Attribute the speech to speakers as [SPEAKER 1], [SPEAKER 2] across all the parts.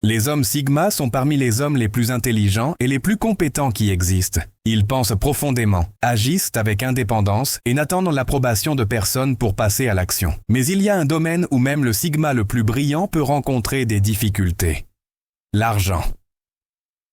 [SPEAKER 1] Les hommes Sigma sont parmi les hommes les plus intelligents et les plus compétents qui existent. Ils pensent profondément, agissent avec indépendance et n'attendent l'approbation de personne pour passer à l'action. Mais il y a un domaine où même le Sigma le plus brillant peut rencontrer des difficultés. L'argent.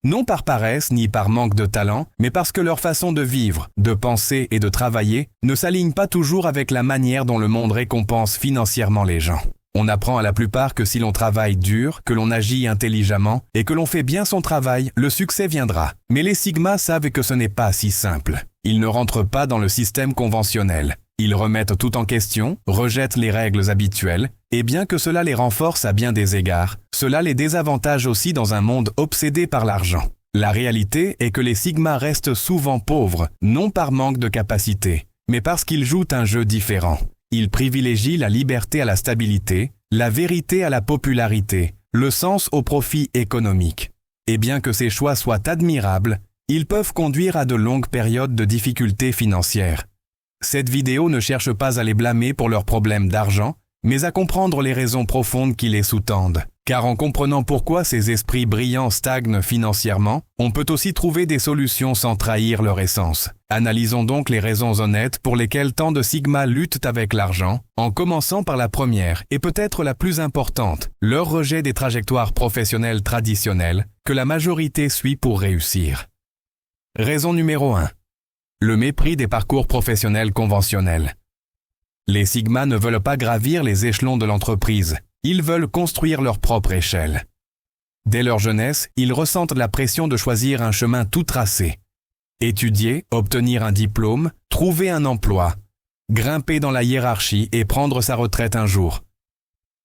[SPEAKER 1] Non par paresse ni par manque de talent, mais parce que leur façon de vivre, de penser et de travailler ne s'aligne pas toujours avec la manière dont le monde récompense financièrement les gens. On apprend à la plupart que si l'on travaille dur, que l'on agit intelligemment et que l'on fait bien son travail, le succès viendra. Mais les Sigma savent que ce n'est pas si simple. Ils ne rentrent pas dans le système conventionnel. Ils remettent tout en question, rejettent les règles habituelles, et bien que cela les renforce à bien des égards, cela les désavantage aussi dans un monde obsédé par l'argent. La réalité est que les Sigma restent souvent pauvres, non par manque de capacité, mais parce qu'ils jouent un jeu différent. Ils privilégient la liberté à la stabilité, la vérité à la popularité, le sens au profit économique. Et bien que ces choix soient admirables, ils peuvent conduire à de longues périodes de difficultés financières. Cette vidéo ne cherche pas à les blâmer pour leurs problèmes d'argent, mais à comprendre les raisons profondes qui les sous-tendent. Car en comprenant pourquoi ces esprits brillants stagnent financièrement, on peut aussi trouver des solutions sans trahir leur essence. Analysons donc les raisons honnêtes pour lesquelles tant de Sigma luttent avec l'argent, en commençant par la première et peut-être la plus importante, leur rejet des trajectoires professionnelles traditionnelles que la majorité suit pour réussir. Raison numéro 1. Le mépris des parcours professionnels conventionnels. Les Sigma ne veulent pas gravir les échelons de l'entreprise. Ils veulent construire leur propre échelle. Dès leur jeunesse, ils ressentent la pression de choisir un chemin tout tracé. Étudier, obtenir un diplôme, trouver un emploi, grimper dans la hiérarchie et prendre sa retraite un jour.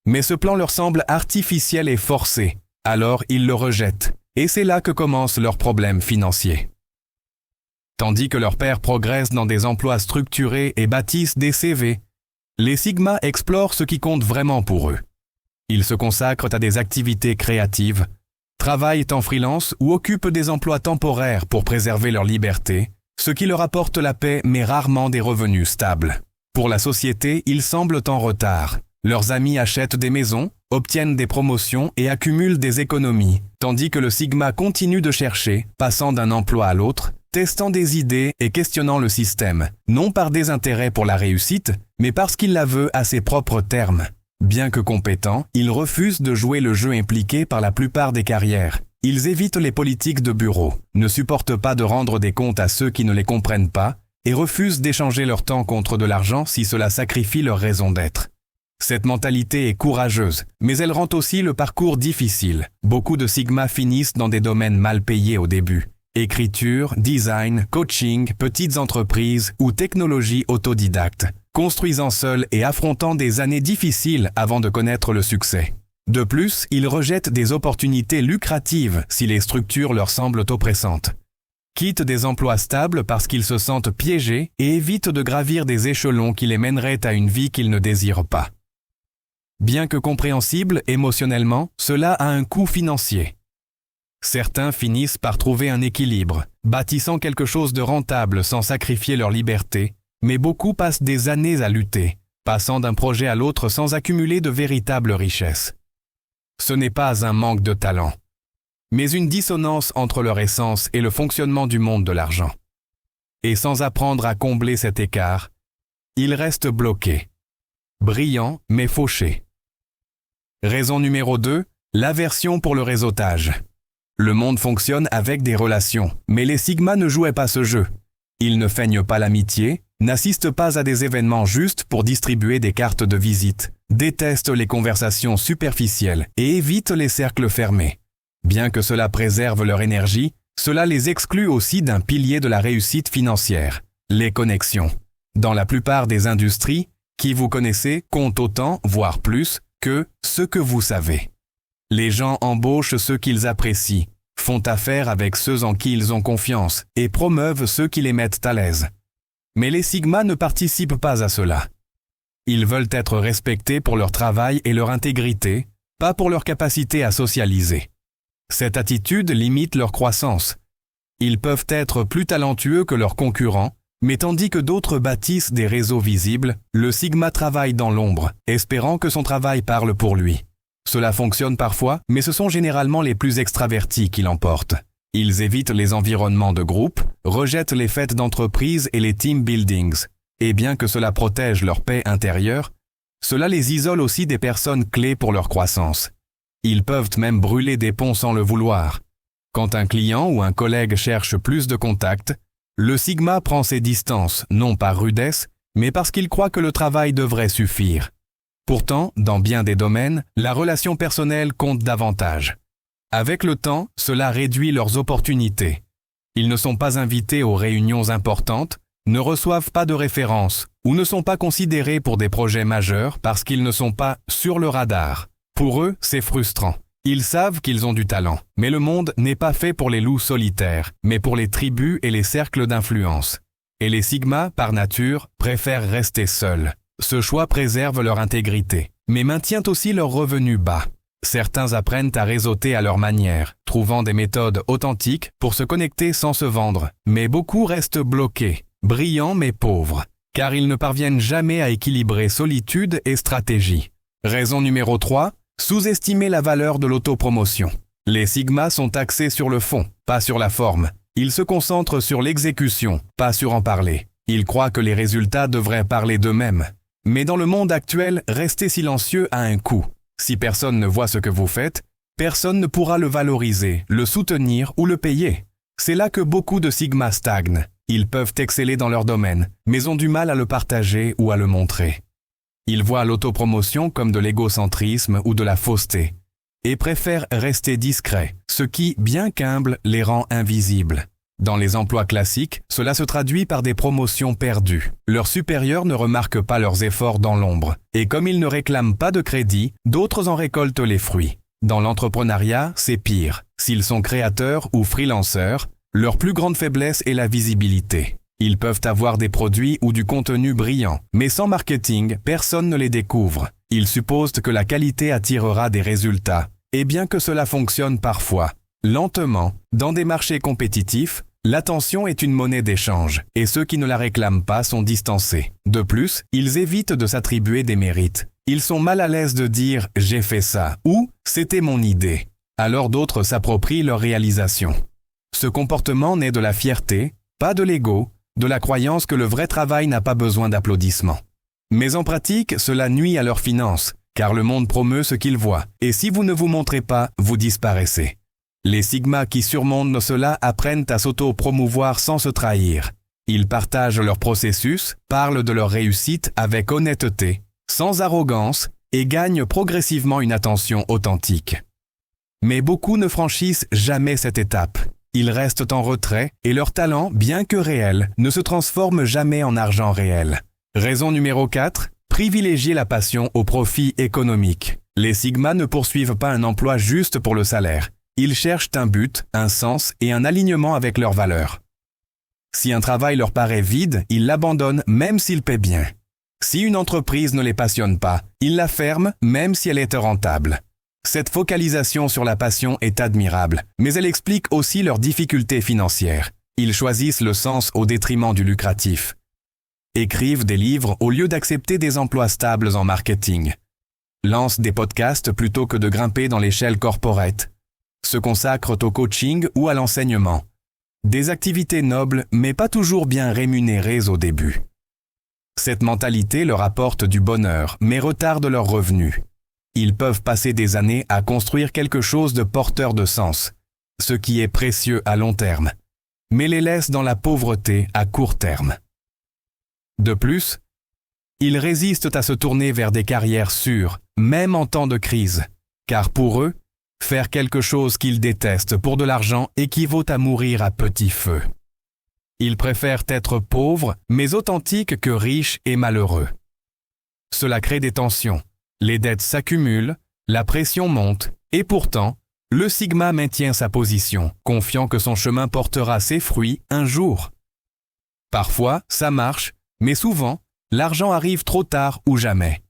[SPEAKER 1] Mais ce plan leur semble artificiel et forcé, alors ils le rejettent, et c'est là que commencent leurs problèmes financiers. Tandis que leurs pairs progressent dans des emplois structurés et bâtissent des CV, les Sigma explorent ce qui compte vraiment pour eux. Ils se consacrent à des activités créatives, travaillent en freelance ou occupent des emplois temporaires pour préserver leur liberté, ce qui leur apporte la paix mais rarement des revenus stables. Pour la société, ils semblent en retard. Leurs amis achètent des maisons, obtiennent des promotions et accumulent des économies, tandis que le Sigma continue de chercher, passant d'un emploi à l'autre, testant des idées et questionnant le système, non par désintérêt pour la réussite, mais parce qu'il la veut à ses propres termes. Bien que compétents, ils refusent de jouer le jeu impliqué par la plupart des carrières. Ils évitent les politiques de bureau, ne supportent pas de rendre des comptes à ceux qui ne les comprennent pas et refusent d'échanger leur temps contre de l'argent si cela sacrifie leur raison d'être. Cette mentalité est courageuse, mais elle rend aussi le parcours difficile. Beaucoup de Sigma finissent dans des domaines mal payés au début. Écriture, design, coaching, petites entreprises ou technologie autodidacte, construisant seuls et affrontant des années difficiles avant de connaître le succès. De plus, ils rejettent des opportunités lucratives si les structures leur semblent oppressantes. Quittent des emplois stables parce qu'ils se sentent piégés et évitent de gravir des échelons qui les mèneraient à une vie qu'ils ne désirent pas. Bien que compréhensible émotionnellement, cela a un coût financier. Certains finissent par trouver un équilibre, bâtissant quelque chose de rentable sans sacrifier leur liberté, mais beaucoup passent des années à lutter, passant d'un projet à l'autre sans accumuler de véritables richesses. Ce n'est pas un manque de talent, mais une dissonance entre leur essence et le fonctionnement du monde de l'argent. Et sans apprendre à combler cet écart, ils restent bloqués, brillants mais fauchés. Raison numéro 2, l'aversion pour le réseautage. Le monde fonctionne avec des relations, mais les Sigma ne jouaient pas ce jeu. Ils ne feignent pas l'amitié, n'assistent pas à des événements juste pour distribuer des cartes de visite, détestent les conversations superficielles et évitent les cercles fermés. Bien que cela préserve leur énergie, cela les exclut aussi d'un pilier de la réussite financière, les connexions. Dans la plupart des industries, qui vous connaissez compte autant, voire plus, que ce que vous savez. Les gens embauchent ceux qu'ils apprécient, font affaire avec ceux en qui ils ont confiance et promeuvent ceux qui les mettent à l'aise. Mais les Sigma ne participent pas à cela. Ils veulent être respectés pour leur travail et leur intégrité, pas pour leur capacité à socialiser. Cette attitude limite leur croissance. Ils peuvent être plus talentueux que leurs concurrents, mais tandis que d'autres bâtissent des réseaux visibles, le Sigma travaille dans l'ombre, espérant que son travail parle pour lui. Cela fonctionne parfois, mais ce sont généralement les plus extravertis qui l'emportent. Ils évitent les environnements de groupe, rejettent les fêtes d'entreprise et les team buildings. Et bien que cela protège leur paix intérieure, cela les isole aussi des personnes clés pour leur croissance. Ils peuvent même brûler des ponts sans le vouloir. Quand un client ou un collègue cherche plus de contacts, le Sigma prend ses distances, non par rudesse, mais parce qu'il croit que le travail devrait suffire. Pourtant, dans bien des domaines, la relation personnelle compte davantage. Avec le temps, cela réduit leurs opportunités. Ils ne sont pas invités aux réunions importantes, ne reçoivent pas de références ou ne sont pas considérés pour des projets majeurs parce qu'ils ne sont pas sur le radar. Pour eux, c'est frustrant. Ils savent qu'ils ont du talent, mais le monde n'est pas fait pour les loups solitaires, mais pour les tribus et les cercles d'influence. Et les Sigma, par nature, préfèrent rester seuls. Ce choix préserve leur intégrité, mais maintient aussi leurs revenus bas. Certains apprennent à réseauter à leur manière, trouvant des méthodes authentiques pour se connecter sans se vendre. Mais beaucoup restent bloqués, brillants mais pauvres, car ils ne parviennent jamais à équilibrer solitude et stratégie. Raison numéro 3, sous-estimer la valeur de l'autopromotion. Les Sigma sont axés sur le fond, pas sur la forme. Ils se concentrent sur l'exécution, pas sur en parler. Ils croient que les résultats devraient parler d'eux-mêmes. Mais dans le monde actuel, rester silencieux a un coût. Si personne ne voit ce que vous faites, personne ne pourra le valoriser, le soutenir ou le payer. C'est là que beaucoup de Sigma stagnent. Ils peuvent exceller dans leur domaine, mais ont du mal à le partager ou à le montrer. Ils voient l'autopromotion comme de l'égocentrisme ou de la fausseté, et préfèrent rester discrets, ce qui, bien qu'humble, les rend invisibles. Dans les emplois classiques, cela se traduit par des promotions perdues. Leurs supérieurs ne remarquent pas leurs efforts dans l'ombre, et comme ils ne réclament pas de crédit, d'autres en récoltent les fruits. Dans l'entrepreneuriat, c'est pire. S'ils sont créateurs ou freelanceurs, leur plus grande faiblesse est la visibilité. Ils peuvent avoir des produits ou du contenu brillant, mais sans marketing, personne ne les découvre. Ils supposent que la qualité attirera des résultats, et bien que cela fonctionne parfois, lentement, dans des marchés compétitifs, l'attention est une monnaie d'échange, et ceux qui ne la réclament pas sont distancés. De plus, ils évitent de s'attribuer des mérites. Ils sont mal à l'aise de dire « j'ai fait ça » ou « c'était mon idée ». Alors d'autres s'approprient leur réalisation. Ce comportement naît de la fierté, pas de l'ego, de la croyance que le vrai travail n'a pas besoin d'applaudissements. Mais en pratique, cela nuit à leurs finances, car le monde promeut ce qu'il voit, et si vous ne vous montrez pas, vous disparaissez. Les Sigma qui surmontent cela apprennent à s'auto-promouvoir sans se trahir. Ils partagent leur processus, parlent de leur réussite avec honnêteté, sans arrogance, et gagnent progressivement une attention authentique. Mais beaucoup ne franchissent jamais cette étape. Ils restent en retrait et leur talent, bien que réel, ne se transforme jamais en argent réel. Raison numéro 4, privilégier la passion au profit économique. Les Sigma ne poursuivent pas un emploi juste pour le salaire. Ils cherchent un but, un sens et un alignement avec leurs valeurs. Si un travail leur paraît vide, ils l'abandonnent même s'il paie bien. Si une entreprise ne les passionne pas, ils la ferment même si elle est rentable. Cette focalisation sur la passion est admirable, mais elle explique aussi leurs difficultés financières. Ils choisissent le sens au détriment du lucratif. Écrivent des livres au lieu d'accepter des emplois stables en marketing. Lancent des podcasts plutôt que de grimper dans l'échelle corporate. Se consacrent au coaching ou à l'enseignement. Des activités nobles, mais pas toujours bien rémunérées au début. Cette mentalité leur apporte du bonheur, mais retarde leurs revenus. Ils peuvent passer des années à construire quelque chose de porteur de sens, ce qui est précieux à long terme, mais les laisse dans la pauvreté à court terme. De plus, ils résistent à se tourner vers des carrières sûres, même en temps de crise, car pour eux, faire quelque chose qu'ils détestent pour de l'argent équivaut à mourir à petit feu. Ils préfèrent être pauvres, mais authentiques que riches et malheureux. Cela crée des tensions. Les dettes s'accumulent, la pression monte, et pourtant, le Sigma maintient sa position, confiant que son chemin portera ses fruits un jour. Parfois, ça marche, mais souvent, l'argent arrive trop tard ou jamais.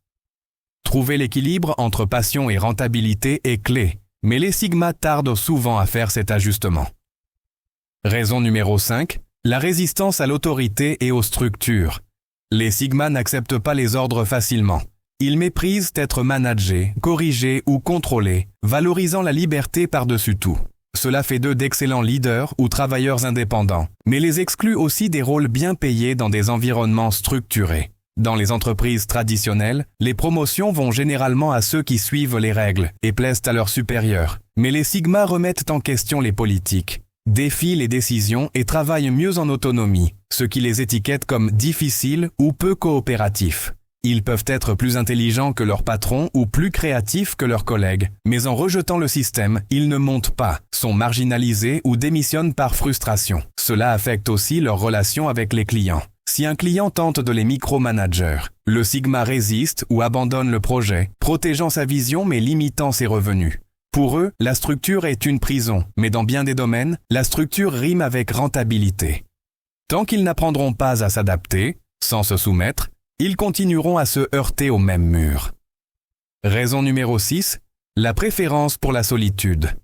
[SPEAKER 1] Trouver l'équilibre entre passion et rentabilité est clé, mais les Sigma tardent souvent à faire cet ajustement. Raison numéro 5, la résistance à l'autorité et aux structures. Les Sigma n'acceptent pas les ordres facilement. Ils méprisent être managés, corrigés ou contrôlés, valorisant la liberté par-dessus tout. Cela fait d'eux d'excellents leaders ou travailleurs indépendants, mais les exclut aussi des rôles bien payés dans des environnements structurés. Dans les entreprises traditionnelles, les promotions vont généralement à ceux qui suivent les règles et plaisent à leurs supérieurs. Mais les Sigma remettent en question les politiques, défient les décisions et travaillent mieux en autonomie, ce qui les étiquette comme difficiles ou peu coopératifs. Ils peuvent être plus intelligents que leurs patrons ou plus créatifs que leurs collègues, mais en rejetant le système, ils ne montent pas, sont marginalisés ou démissionnent par frustration. Cela affecte aussi leurs relations avec les clients. Si un client tente de les micromanager, le Sigma résiste ou abandonne le projet, protégeant sa vision mais limitant ses revenus. Pour eux, la structure est une prison, mais dans bien des domaines, la structure rime avec rentabilité. Tant qu'ils n'apprendront pas à s'adapter, sans se soumettre, ils continueront à se heurter au même mur. Raison numéro 6, la préférence pour la solitude.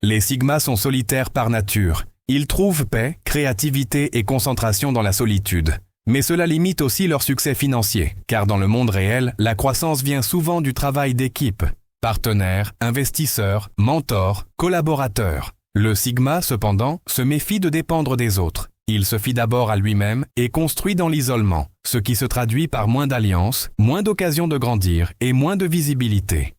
[SPEAKER 1] Les Sigma sont solitaires par nature. Ils trouvent paix, créativité et concentration dans la solitude. Mais cela limite aussi leur succès financier, car dans le monde réel, la croissance vient souvent du travail d'équipe. Partenaires, investisseurs, mentors, collaborateurs. Le Sigma, cependant, se méfie de dépendre des autres. Il se fie d'abord à lui-même et construit dans l'isolement, ce qui se traduit par moins d'alliances, moins d'occasions de grandir et moins de visibilité.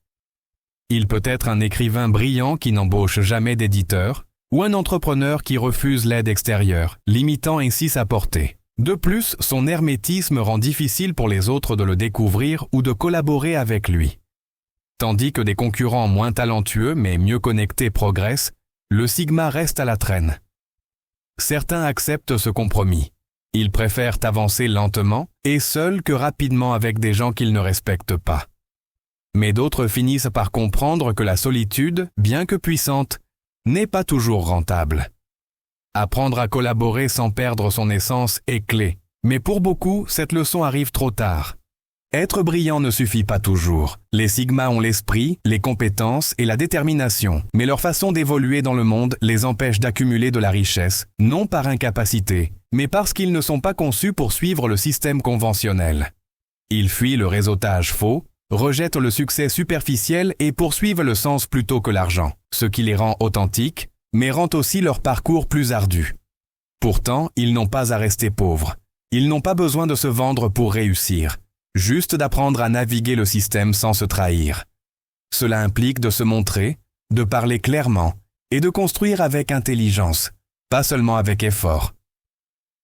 [SPEAKER 1] Il peut être un écrivain brillant qui n'embauche jamais d'éditeur, ou un entrepreneur qui refuse l'aide extérieure, limitant ainsi sa portée. De plus, son hermétisme rend difficile pour les autres de le découvrir ou de collaborer avec lui. Tandis que des concurrents moins talentueux mais mieux connectés progressent, le Sigma reste à la traîne. Certains acceptent ce compromis. Ils préfèrent avancer lentement et seuls que rapidement avec des gens qu'ils ne respectent pas. Mais d'autres finissent par comprendre que la solitude, bien que puissante, n'est pas toujours rentable. Apprendre à collaborer sans perdre son essence est clé, mais pour beaucoup, cette leçon arrive trop tard. Être brillant ne suffit pas toujours. Les Sigma ont l'esprit, les compétences et la détermination, mais leur façon d'évoluer dans le monde les empêche d'accumuler de la richesse, non par incapacité, mais parce qu'ils ne sont pas conçus pour suivre le système conventionnel. Ils fuient le réseautage faux, rejettent le succès superficiel et poursuivent le sens plutôt que l'argent, ce qui les rend authentiques, mais rend aussi leur parcours plus ardu. Pourtant, ils n'ont pas à rester pauvres. Ils n'ont pas besoin de se vendre pour réussir. Juste d'apprendre à naviguer le système sans se trahir. Cela implique de se montrer, de parler clairement et de construire avec intelligence, pas seulement avec effort.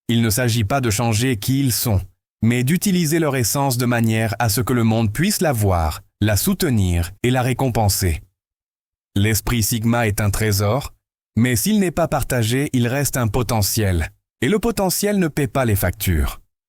[SPEAKER 1] Il ne s'agit pas de changer qui ils sont, mais d'utiliser leur essence de manière à ce que le monde puisse la voir, la soutenir et la récompenser. L'esprit Sigma est un trésor, mais s'il n'est pas partagé, il reste un potentiel, et le potentiel ne paie pas les factures.